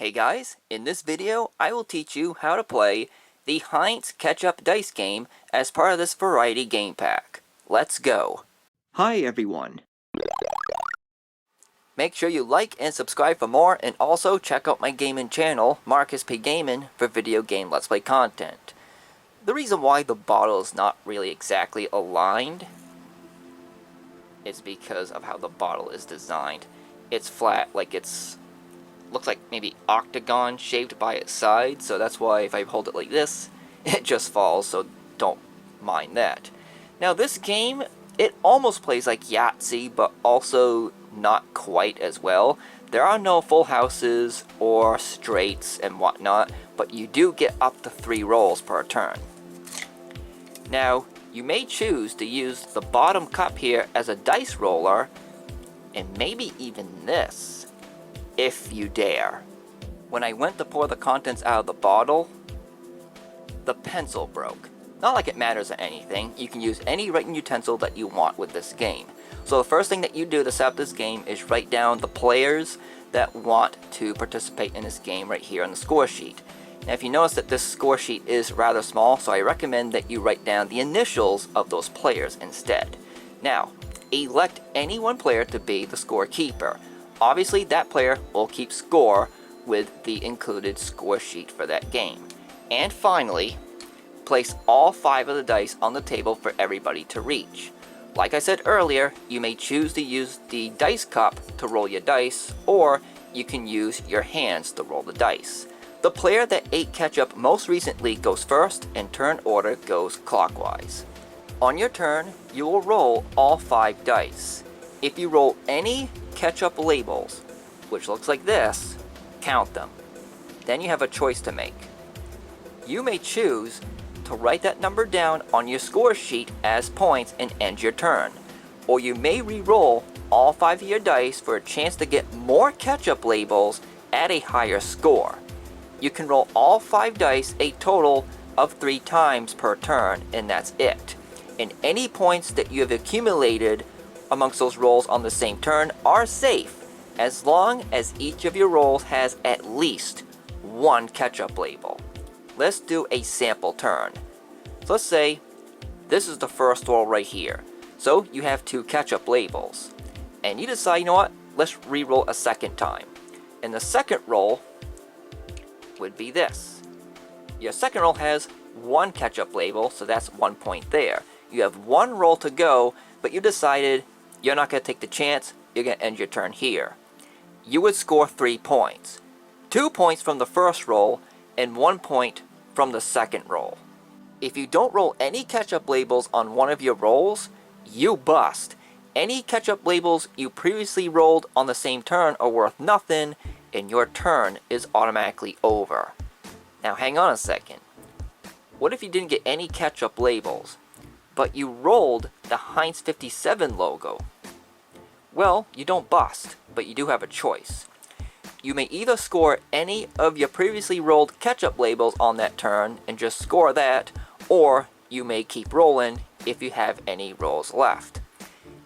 Hey guys, in this video I will teach you how to play the Heinz Ketchup dice game as part of this variety game pack. Let's go! Hi everyone! Make sure you like and subscribe for more, and also check out my gaming channel, Markis Gaming, for video game Let's Play content. The reason why the bottle is not really exactly aligned is because of how the bottle is designed. It's flat, like looks like maybe octagon shaped by its sides, so that's why if I hold it like this, it just falls, so don't mind that. Now this game, it almost plays like Yahtzee, but also not quite as well. There are no full houses or straights and whatnot, but you do get up to 3 rolls per turn. Now, you may choose to use the bottom cup here as a dice roller, and maybe even this, if you dare. When I went to pour the contents out of the bottle, the pencil broke. Not like it matters or anything. You can use any writing utensil that you want with this game. So the first thing that you do to set up this game is write down the players that want to participate in this game right here on the score sheet. Now if you notice that this score sheet is rather small, so I recommend that you write down the initials of those players instead. Now, elect any one player to be the scorekeeper. Obviously, that player will keep score with the included score sheet for that game. And finally, place all 5 of the dice on the table for everybody to reach. Like I said earlier, you may choose to use the dice cup to roll your dice, or you can use your hands to roll the dice. The player that ate ketchup most recently goes first, and turn order goes clockwise. On your turn, you will roll all 5 dice. If you roll any ketchup labels, which looks like this, count them. Then you have a choice to make. You may choose to write that number down on your score sheet as points and end your turn. Or you may re-roll all 5 of your dice for a chance to get more ketchup labels at a higher score. You can roll all 5 dice a total of 3 times per turn, and that's it. And any points that you have accumulated amongst those rolls on the same turn are safe, as long as each of your rolls has at least 1 ketchup label. Let's do a sample turn. So let's say this is the first roll right here. So you have 2 ketchup labels. And you decide, you know what, let's re-roll a second time. And the second roll would be this. Your second roll has 1 ketchup label, so that's 1 point there. You have 1 roll to go, but you decided you're not going to take the chance, you're going to end your turn here. You would score 3 points. 2 points from the first roll, and 1 point from the second roll. If you don't roll any ketchup labels on one of your rolls, you bust. Any ketchup labels you previously rolled on the same turn are worth nothing, and your turn is automatically over. Now hang on a second. What if you didn't get any ketchup labels, but you rolled the Heinz 57 logo? Well, you don't bust, but you do have a choice. You may either score any of your previously rolled ketchup labels on that turn and just score that, or you may keep rolling if you have any rolls left.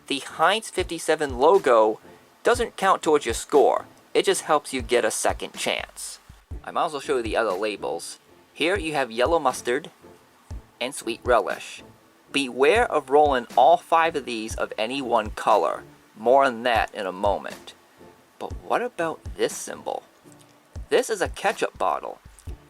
The Heinz 57 logo doesn't count towards your score, it just helps you get a second chance. I might as well show you the other labels. Here you have yellow mustard and sweet relish. Beware of rolling all 5 of these of any one color. More on that in a moment. But what about this symbol? This is a ketchup bottle.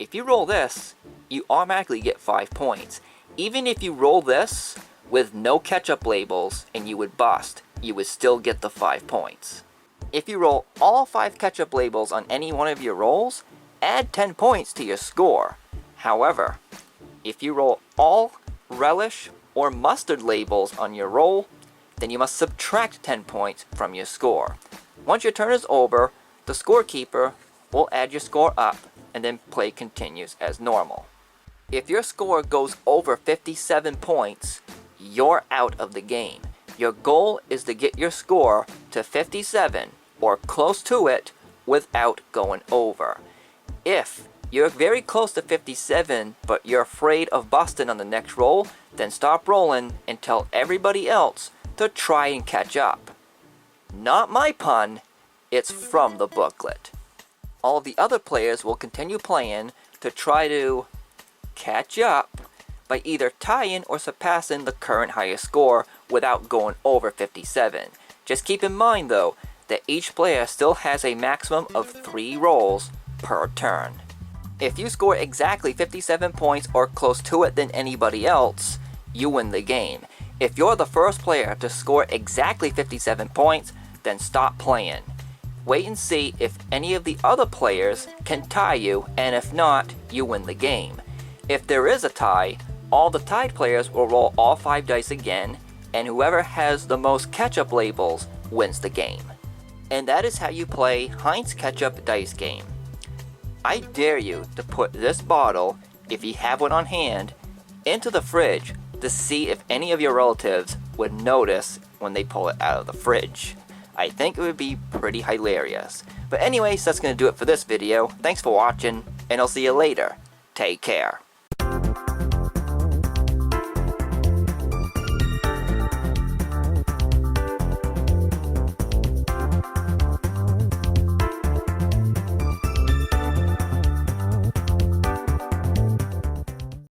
If you roll this, you automatically get 5 points. Even if you roll this with no ketchup labels and you would bust, you would still get the 5 points. If you roll all 5 ketchup labels on any one of your rolls, add 10 points to your score. However, if you roll all relish or mustard labels on your roll, then you must subtract 10 points from your score. Once your turn is over, the scorekeeper will add your score up, and then play continues as normal. If your score goes over 57 points, you're out of the game. Your goal is to get your score to 57 or close to it without going over. If you're very close to 57, but you're afraid of busting on the next roll, then stop rolling and tell everybody else to try and catch up. Not my pun, it's from the booklet. all the other players will continue playing to try to catch up by either tying or surpassing the current highest score without going over 57. Just keep in mind though, that each player still has a maximum of 3 rolls per turn. If you score exactly 57 points or close to it than anybody else, you win the game. If you're the first player to score exactly 57 points, then stop playing. Wait and see if any of the other players can tie you, and if not, you win the game. If there is a tie, all the tied players will roll all 5 dice again, and whoever has the most ketchup labels wins the game. And that is how you play Heinz Ketchup dice game. I dare you to put this bottle, if you have one on hand, into the fridge to see if any of your relatives would notice when they pull it out of the fridge. I think it would be pretty hilarious. But anyways, that's going to do it for this video. Thanks for watching, and I'll see you later. Take care.